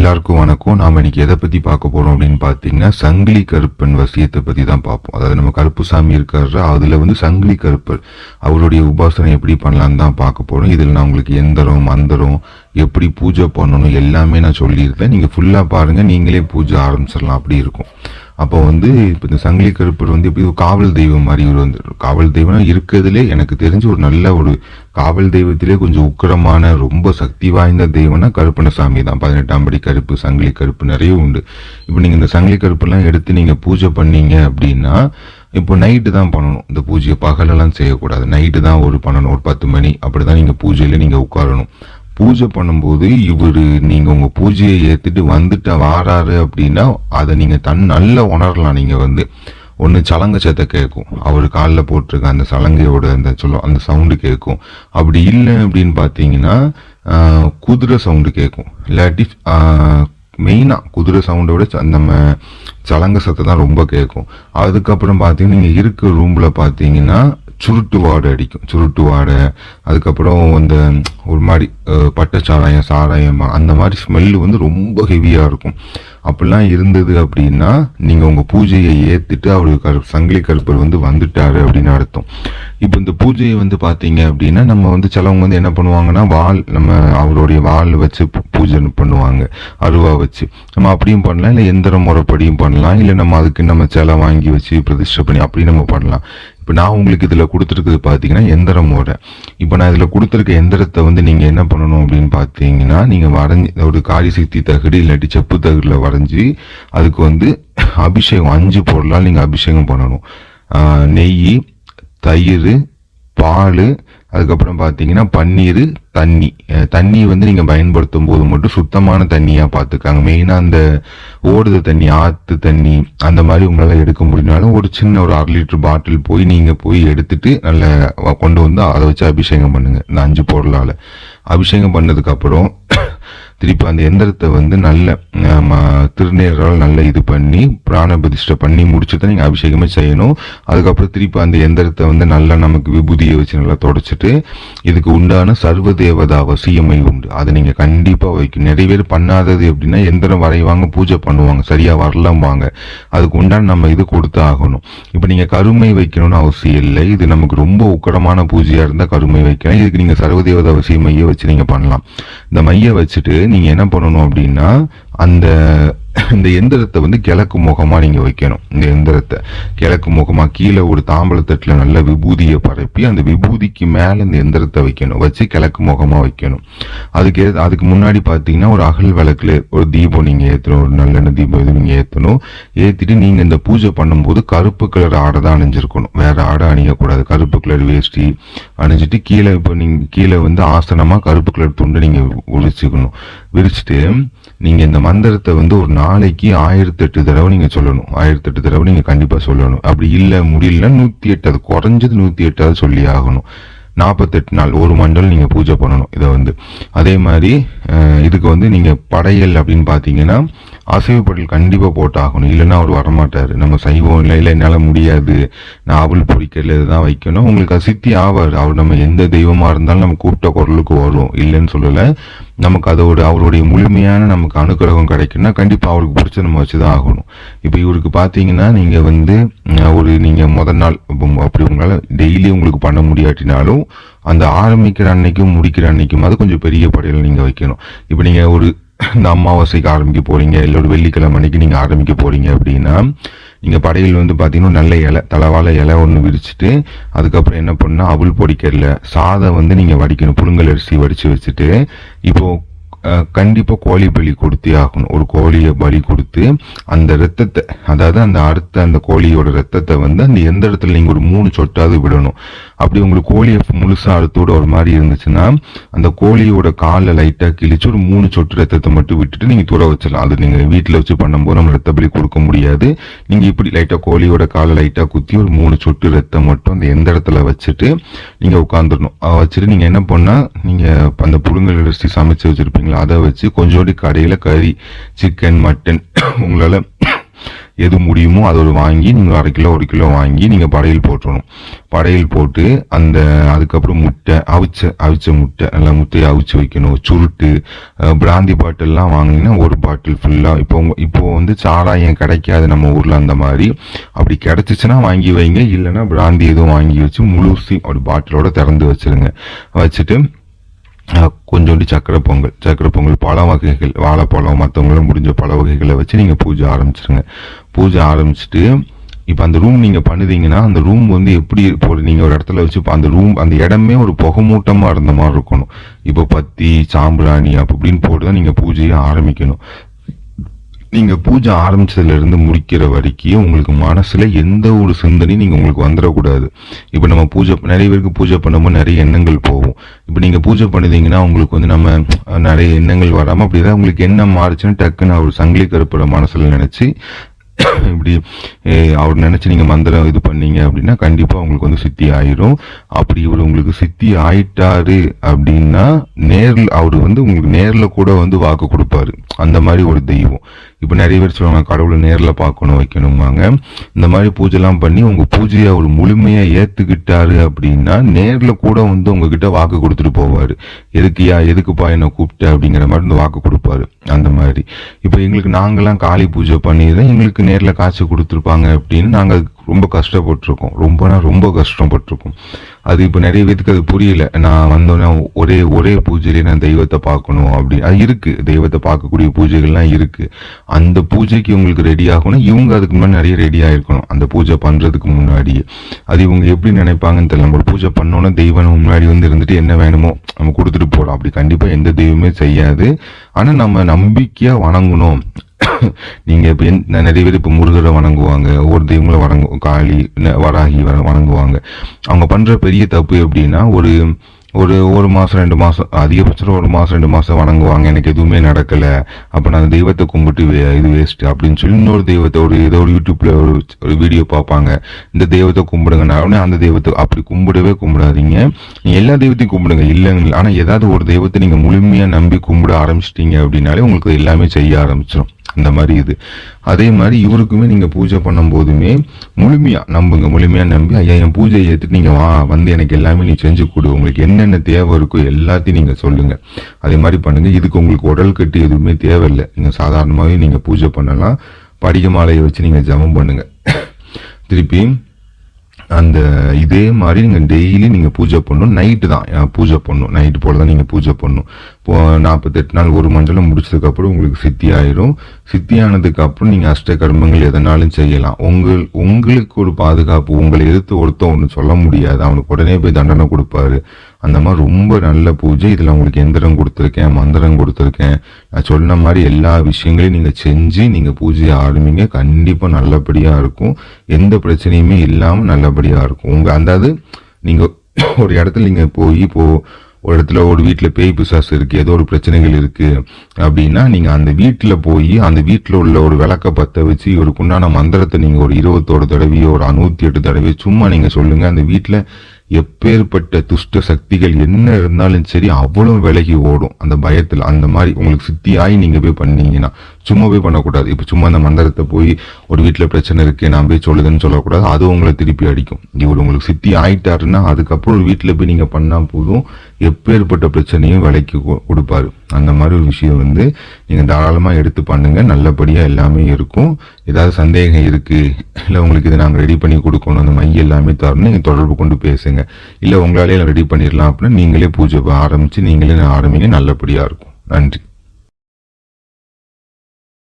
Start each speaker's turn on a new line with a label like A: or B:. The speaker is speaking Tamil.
A: எல்லாருக்கும் வணக்கம். நாம இன்னைக்கு எதை பத்தி பார்க்க போறோம் அப்படின்னு பாத்தீங்கன்னா, சங்கிலி கருப்பன் வசியத்தை பத்தி தான் பார்ப்போம். அதாவது நம்ம கருப்புசாமி இருக்காரு, அதுல சங்கிலி கருப்பர் அவருடைய உபாசனை எப்படி பண்ணலான்னு தான் பார்க்க போறோம். இதுல நான் உங்களுக்கு எந்திரம் மந்திரம் எப்படி பூஜை பண்ணணும் எல்லாமே நான் சொல்லியிருக்கேன். நீங்க ஃபுல்லா பாருங்க, நீங்களே பூஜை ஆரம்பிச்சிடலாம். அப்படி இருக்கும். அப்போ இப்போ இந்த சங்கிலி கருப்பர் எப்படி ஒரு காவல் தெய்வம் மாதிரி காவல் தெய்வம்னா இருக்கிறதுலே எனக்கு தெரிஞ்சு ஒரு நல்ல ஒரு காவல் தெய்வத்திலே கொஞ்சம் உக்கிரமான ரொம்ப சக்தி வாய்ந்த தெய்வம்னா கருப்பணசாமி தான். 18ஆம் படி கருப்பு, சங்கிலி கருப்பு நிறைய உண்டு. இப்போ நீங்க இந்த சங்கிலி கருப்பெல்லாம் எடுத்து நீங்க பூஜை பண்ணீங்க அப்படின்னா, இப்போ நைட்டு தான் பண்ணணும் இந்த பூஜையை, பகலெல்லாம் செய்யக்கூடாது. நைட்டு தான் பண்ணணும், ஒரு 10 மணி அப்படிதான் நீங்க பூஜையில நீங்க உட்காரணும். பூஜை பண்ணும்போது நீங்க உங்க பூஜையை ஏத்துட்டு வந்துட்டு வாராரு அப்படின்னா அதை நீங்க நல்லா உணரலாம். நீங்க ஒன்னு சலங்க சத்தை கேட்கும், அவரு காலில் போட்டிருக்க அந்த சலங்கையோட அந்த சவுண்டு கேட்கும். அப்படி இல்லை அப்படின்னு பாத்தீங்கன்னா குதிரை சவுண்டு கேட்கும். இல்லாட்டி மெயினா குதிரை சவுண்டோட நம்ம சலங்க சத்தை தான் ரொம்ப கேட்கும். அதுக்கப்புறம் பாத்தீங்கன்னா நீங்க இருக்க ரூம்ல பாத்தீங்கன்னா சுருட்டு வாடை அடிக்கும். சுருட்டு வாடை, அதுக்கப்புறம் ஒரு மாதிரி பட்டை சாராயம் அந்த மாதிரி ஸ்மெல்லு ரொம்ப ஹெவியா இருக்கும். அப்படிலாம் இருந்தது அப்படின்னா நீங்க உங்க பூஜையை ஏத்துட்டு அவரு சங்கிலி கருப்பர் வந்துட்டாரு அப்படின்னு அர்த்தம். இப்போ இந்த பூஜையை பாத்தீங்க அப்படின்னா நம்ம சிலவங்க என்ன பண்ணுவாங்கன்னா நம்ம அவருடைய வால் வச்சு பூஜை பண்ணுவாங்க, அருவா வச்சு. நம்ம அப்படியும் பண்ணலாம், இல்லை எந்திர முறைப்படியும் பண்ணலாம், இல்லை நம்ம அதுக்கு நம்ம சிலை வாங்கி வச்சு பிரதிஷ்டை பண்ணி அப்படி நம்ம பண்ணலாம். இப்போ நான் உங்களுக்கு இதில் கொடுத்துருக்குது பார்த்தீங்கன்னா எந்திரமோட. இப்போ நான் இதில் கொடுத்துருக்க எந்திரத்தை நீங்கள் என்ன பண்ணணும் அப்படின்னு பார்த்தீங்கன்னா, நீங்கள் வரைஞ்சி ஒரு காரிசக்தி தகடு இல்லாட்டி செப்பு தகடுல வரைஞ்சி அதுக்கு அபிஷேகம் 5 பொருளால் நீங்கள் அபிஷேகம் பண்ணணும். நெய், தயிர், பால், அதுக்கப்புறம் பார்த்தீங்கன்னா பன்னீர், தண்ணி நீங்கள் பயன்படுத்தும் போது மட்டும் சுத்தமான தண்ணியாக பார்த்துக்காங்க. மெயினாக அந்த ஓடுத தண்ணி, ஆற்று தண்ணி அந்த மாதிரி உங்களால் எடுக்க முடியினாலும் ஒரு சின்ன ஒரு 1/2 லிட்டர் பாட்டில் போய் எடுத்துட்டு நல்லா கொண்டு அதை வச்சு அபிஷேகம் பண்ணுங்க. இந்த 5 பொருளால் அபிஷேகம் பண்ணதுக்கப்புறம் திருப்பி அந்த எந்திரத்தை நல்ல திருநீரால் நல்லா இது பண்ணி பிராண பிரதிஷ்டை பண்ணி முடிச்சுட்டு நீங்க அபிஷேகமே செய்யணும். அதுக்கப்புறம் திருப்பி அந்த எந்திரத்தை நல்லா நமக்கு விபூதியை வச்சு நல்லா தொடச்சிட்டு இதுக்கு உண்டான சர்வ தேவதா வசியமை உண்டு, அதை நீங்க கண்டிப்பா வைக்கணும். நிறைய பேர் பண்ணாதது எப்படின்னா எந்திரம் வரைவாங்க, பூஜை பண்ணுவாங்க, சரியா வரலாம் வாங்க, அதுக்கு உண்டான நம்ம இது கொடுத்து ஆகணும். இப்ப நீங்க கருமை வைக்கணும்னு அவசியம் இல்லை. இது நமக்கு ரொம்ப உக்கரமான பூஜையா இருந்தா கருமை வைக்கலாம். இதுக்கு நீங்க சர்வதேவதா வசிய மைய வச்சு நீங்க பண்ணலாம். இந்த மைய வச்சுட்டு நீங்க என்ன பண்ணணும் அப்படின்னா, இந்த எந்திரத்தை கிழக்கு முகமா நீங்க வைக்கணும். இந்த எந்திரத்தை கிழக்கு முகமா கீழே ஒரு தாம்பலத்தட்டுல நல்ல விபூதியை பரப்பி அந்த விபூதிக்கு மேல இந்த எந்திரத்தை வைக்கணும், வச்சு கிழக்கு முகமா வைக்கணும். அதுக்கு முன்னாடி பாத்தீங்கன்னா ஒரு அகல் விளக்குல ஒரு தீபம் நீங்க ஏத்தணும், ஒரு நல்லெண்ணெய் தீபம் இது நீங்க ஏத்தணும். ஏத்திட்டு நீங்க இந்த பூஜை பண்ணும்போது கருப்பு கலர் ஆடை தான் அணிஞ்சிருக்கணும், வேற ஆடை அணியக்கூடாது. கருப்பு கலர் வேஷ்டி அணிஞ்சிட்டு கீழே நீங்க கீழே ஆசனமா கருப்பு கலர் துண்டு நீங்க விரிச்சுட்டு நீங்க இந்த மந்திரத்தை ஒரு நாளைக்கு 1008 தடவை நீங்க சொல்லணும். 1008 தடவை நீங்க கண்டிப்பா சொல்லணும். அப்படி இல்ல முடியல 108, அது குறைஞ்சது 108 சொல்லி ஆகணும். 48 நாள் ஒரு மண்டல் நீங்க பூஜை பண்ணணும். இதை அதே மாதிரி இதுக்கு நீங்க படையல் அப்படின்னு பாத்தீங்கன்னா அசைவப்படல் கண்டிப்பா போட்டாகணும், இல்லைன்னா அவர் வரமாட்டாரு. நம்ம சைவம் இல்லை என்னால முடியாது, நான் அவள் பொறிக்கல இதுதான் வைக்கணும், உங்களுக்கு அது சித்தி ஆவார். அவர் நம்ம எந்த தெய்வமா இருந்தாலும் நம்ம கூப்பிட்ட குரலுக்கு வரும், இல்லைன்னு சொல்லல. நமக்கு அவருடைய முழுமையான நமக்கு அனுகிரகம் கிடைக்கும்னா கண்டிப்பா அவருக்கு பிடிச்ச நம்ம வச்சுதான் ஆகணும். இப்ப இவருக்கு பாத்தீங்கன்னா நீங்க நீங்க முதல் நாள் அப்படி உங்களால டெய்லி உங்களுக்கு பண்ண முடியாட்டினாலும் அந்த ஆரம்பிக்கிற அன்னைக்கும் முடிக்கிற அன்னைக்கும் அது கொஞ்சம் பெரிய படையில நீங்க வைக்கணும். இப்ப நீங்க இந்த அமாவாசைக்கு ஆரம்பிக்க போறீங்க, இல்ல ஒரு வெள்ளிக்கிழமை அன்னைக்கு நீங்க ஆரம்பிக்க போறீங்க அப்படின்னா நீங்க படையில் பாத்தீங்கன்னா நல்ல இலை, தலவாழை இலை ஒண்ணு விரிச்சுட்டு அதுக்கப்புறம் என்ன பண்ணா அவள் பொடிக்கல சாதம் நீங்க வடிக்கணும். புழுங்கல் அரிசி வடிச்சு வச்சுட்டு இப்போ கண்டிப்பா கோழி பலி கொடுத்தே ஆகணும். ஒரு கோழியை பலி கொடுத்து அந்த ரத்தத்தை, அதாவது அந்த கோழியோட ரத்தத்தை அந்த எந்த இடத்துல நீங்க ஒரு 3 சொட்டாவது விடணும். அப்படி உங்களுக்கு கோழியை முழுசா அறுத்தோட ஒரு மாதிரி இருந்துச்சுன்னா அந்த கோழியோட காலில் லைட்டா கிழிச்சு ஒரு 3 சொட்டு ரத்தத்தை மட்டும் விட்டுட்டு நீங்க தூர வச்சிடலாம். அது நீங்க வீட்டுல வச்சு பண்ணும்போது நம்ம ரத்த பலி கொடுக்க முடியாது. நீங்க இப்படி லைட்டா கோழியோட காலை லைட்டா குத்தி ஒரு 3 சொட்டு ரத்தம் மட்டும் அந்த எந்த இடத்துல வச்சுட்டு நீங்க உட்காந்துடணும். வச்சுட்டு நீங்க என்ன பண்ணா, நீங்க அந்த புழுங்கல் அரிசி சமைச்சு வச்சிருப்பீங்களா அதை வச்சு கொஞ்சோடி கடையில கறி, சிக்கன், மட்டன் உங்களால எது முடியுமோ அதை ஒரு வாங்கி நீங்கள் 1/2 கிலோ 1 கிலோ வாங்கி நீங்கள் படையல் போட்டுறணும். படையல் போட்டு அதுக்கப்புறம் முட்டை அவிச்ச முட்டை நல்லா முட்டையை அவிச்சு வைக்கணும். சுருட்டு பிராந்தி பாட்டில்லாம் வாங்கினீங்கன்னா ஒரு பாட்டில் ஃபுல்லாக இப்போ வந்து சாராயம் கிடைக்காது நம்ம ஊரில், அந்த மாதிரி அப்படி கிடைச்சிச்சுன்னா வாங்கி வைங்க. இல்லைன்னா பிராந்தி எதுவும் வாங்கி வச்சு முழுசி ஒரு பாட்டிலோட திறந்து வச்சிருங்க. வச்சுட்டு கொஞ்சோண்டு சக்கரை பொங்கல் பழ வகைகள் வாழைப்பழம் மற்றவங்களும் முடிஞ்ச பழ வகைகளை வச்சு நீங்கள் பூஜை ஆரம்பிச்சிருங்க. பூஜை ஆரம்பிச்சுட்டு இப்போ அந்த ரூம் நீங்கள் பண்ணுதீங்கன்னா அந்த ரூம் வந்து எப்படி நீங்கள் ஒரு இடத்துல வச்சு அந்த இடமே ஒரு புகமூட்டமாக இருந்த மாதிரி இருக்கணும். இப்போ பத்தி சாம்பிராணி அப்படின்னு போட்டு தான் நீங்கள் பூஜையை ஆரம்பிக்கணும். நீங்க பூஜை ஆரம்பிச்சதுல இருந்து முடிக்கிற வரைக்கும் உங்களுக்கு மனசுல எந்த ஒரு சிந்தனையும் நீங்க உங்களுக்கு வந்துடக்கூடாது. இப்ப நம்ம நிறைய பேருக்கு பூஜை பண்ணும்போது நிறைய எண்ணங்கள் போகும். இப்ப நீங்க பூஜை பண்ணுதீங்கன்னா உங்களுக்கு வந்து நம்ம நிறைய எண்ணங்கள் வராம அப்படிதான் உங்களுக்கு எண்ணம் மாறுச்சுன்னு டக்குன்னு அவர் சங்கிலி கருப்போட மனசுல நினைச்சு இப்படி அவர் நினைச்சு நீங்க மந்திரம் இது பண்ணீங்க அப்படின்னா கண்டிப்பா உங்களுக்கு வந்து சித்தி ஆயிரும். அப்படி இவர் உங்களுக்கு சித்தி ஆயிட்டாரு அப்படின்னா அவர் வந்து உங்களுக்கு நேர்ல கூட வந்து வாக்கு கொடுப்பாரு. அந்த மாதிரி ஒரு தெய்வம். இப்ப நிறைய பேர் சொல்லுவாங்க கடவுளை நேர்ல பார்க்கணும் வைக்கணுமாங்க. இந்த மாதிரி பூஜைலாம் பண்ணி உங்க பூஜையை அவர் முழுமையா ஏத்துக்கிட்டாரு அப்படின்னா நேர்ல கூட வந்து உங்ககிட்ட வாக்கு கொடுத்துட்டு போவாரு. எதுக்குப்பா என்ன கூப்பிட்ட அப்படிங்கிற மாதிரி இந்த வாக்கு கொடுப்பாரு. அந்த மாதிரி இப்ப எங்களுக்கு நாங்கெல்லாம் காளி பூஜை பண்ணிதான் எங்களுக்கு நேர்ல காட்சி கொடுத்துருப்பாங்க அப்படின்னு நாங்க ரொம்ப கஷ்டப்பட்டிருக்கோம். ரொம்ப கஷ்டப்பட்டிருக்கோம். அது இப்ப நிறைய பேருக்கு அது புரியல. நான் வந்தோன்னா ஒரே பூஜையிலே நான் தெய்வத்தை பார்க்கணும் அப்படி அது இருக்கு. தெய்வத்தை பார்க்கக்கூடிய பூஜைகள்லாம் இருக்கு. அந்த பூஜைக்கு உங்களுக்கு ரெடி ஆகணும். இவங்க அதுக்கு முன்னாடி நிறைய ரெடி ஆயிருக்கணும் அந்த பூஜை பண்றதுக்கு முன்னாடியே. அது இவங்க எப்படி நினைப்பாங்கன்னு தெரியல. நம்ம பூஜை பண்ணோன்னா தெய்வம் முன்னாடி வந்து இருந்துட்டு என்ன வேணுமோ நம்ம கொடுத்துட்டு போறோம். அப்படி கண்டிப்பா எந்த தெய்வமே செய்யாது. ஆனா நம்ம நம்பிக்கையா வணங்கணும். நீங்க இப்ப நிறைய பேர் இப்ப முருகரை வணங்குவாங்க, ஒரு தெய்வங்களை காளி வராகி வணங்குவாங்க. அவங்க பண்ற பெரிய தப்பு எப்படின்னா ஒரு மாசம் 2 மாசம் அதிகபட்சம் 1 மாசம் 2 மாசம் வணங்குவாங்க. எனக்கு எதுவுமே நடக்கல, அப்ப நான் தெய்வத்தை கும்பிட்டு இது வேஸ்ட் அப்படின்னு சொல்லி இன்னொரு தெய்வத்தை ஏதோ ஒரு யூடியூப்ல ஒரு வீடியோ பார்ப்பாங்க. இந்த தெய்வத்தை கும்பிடுங்க. அந்த தெய்வத்தை அப்படி கும்பிடாதீங்க. நீங்க எல்லா தெய்வத்தையும் கும்பிடுங்க இல்லைங்க. ஆனா ஏதாவது ஒரு தெய்வத்தை நீங்க முழுமையா நம்பி கும்பிட ஆரம்பிச்சிட்டீங்க அப்படின்னாலே உங்களுக்கு எல்லாமே செய்ய ஆரம்பிச்சிடும். அந்த மாதிரி இது அதே மாதிரி இவருக்குமே நீங்க பூஜை பண்ணும் போதுமே முழுமையா நம்பி ஐயா என் பூஜையை ஏத்துட்டு நீங்க வந்து எனக்கு எல்லாமே நீ செஞ்சு கொடு, உங்களுக்கு என்னென்ன தேவை இருக்கோ எல்லாத்தையும் நீங்க சொல்லுங்க. அதே மாதிரி பண்ணுங்க. இதுக்கு உங்களுக்கு உடல் கட்டு எதுவுமே தேவையில்லை. நீங்க சாதாரணமாவே நீங்க பூஜை பண்ணலாம். படிக மாலையை வச்சு நீங்க ஜபம் பண்ணுங்க. திருப்பி இதே மாதிரி நீங்க டெய்லி நீங்க பூஜை பண்ணணும். நைட்டு தான் பூஜை பண்ணணும். நைட்டு போலதான் நீங்க பூஜை பண்ணணும். 48 நாள் ஒரு மண்டலம் முடிச்சதுக்கு அப்புறம் உங்களுக்கு சித்தி ஆயிரும். சித்தி ஆனதுக்கு அப்புறம் நீங்க அஷ்ட கர்மங்கள் எதனாலும் செய்யலாம். உங்களுக்கு ஒரு பாதுகாப்பு. உங்களை எதிர்த்து ஒண்ணு சொல்ல முடியாது. அவனுக்கு உடனே போய் தண்டனை கொடுப்பாரு. அந்த மாதிரி ரொம்ப நல்ல பூஜை. இதுல உங்களுக்கு எந்திரம் கொடுத்துருக்கேன், மந்திரம் கொடுத்துருக்கேன். நான் சொன்ன மாதிரி எல்லா விஷயங்களையும் நீங்க செஞ்சு நீங்க பூஜையை ஆரம்பிங்க. கண்டிப்பா நல்லபடியா இருக்கும். எந்த பிரச்சனையுமே இல்லாம நல்லபடியா இருக்கும். அதாவது நீங்க ஒரு இடத்துல நீங்க ஒரு இடத்துல ஒரு வீட்டுல பேய் பிசாசு இருக்கு, ஏதோ ஒரு பிரச்சனைகள் இருக்கு அப்படின்னா நீங்க அந்த வீட்டுல போய் அந்த வீட்டுல உள்ள ஒரு விளக்க பத்த வச்சு இவருக்குண்டான மந்திரத்தை நீங்க ஒரு 21 தடவையோ ஒரு 108 தடவையோ சும்மா நீங்க சொல்லுங்க. அந்த வீட்டுல எப்பேற்பட்ட துஷ்ட சக்திகள் என்ன இருந்தாலும் சரி அவ்வளவு விலகி ஓடும் அந்த பயத்துல. அந்த மாதிரி உங்களுக்கு சித்தியாகி நீங்க போய் பண்ணீங்கன்னா சும்மா போய் பண்ணக்கூடாது. இப்ப சும்மா அந்த மந்திரத்தை போய் ஒரு வீட்டுல பிரச்சனை இருக்கு நான் போய் சொல்லுதுன்னு சொல்லக்கூடாது. அது உங்களை திருப்பி அடிக்கும். இவர் உங்களுக்கு சித்தி ஆயிட்டாருன்னா அதுக்கப்புறம் ஒரு வீட்டுல போய் நீங்க பண்ணா போதும் எப்பேற்பட்ட பிரச்சனையும் விலைக்கு கொடுப்பாரு. அந்த மாதிரி ஒரு விஷயம் நீங்க தாராளமா எடுத்து பண்ணுங்க. நல்லபடியா எல்லாமே இருக்கும். ஏதாவது சந்தேகம் இருக்கு இல்ல உங்களுக்கு இதை நாங்க ரெடி பண்ணி கொடுக்கணும் அந்த மைய எல்லாமே தரணும், நீங்க தொடர்பு கொண்டு பேசுங்க. இல்ல உங்களாலே ரெடி பண்ணிடலாம் அப்படின்னா நீங்களே பூஜை ஆரம்பிச்சு நீங்களே ஆரம்பிங்க. நல்லபடியா இருக்கும். நன்றி.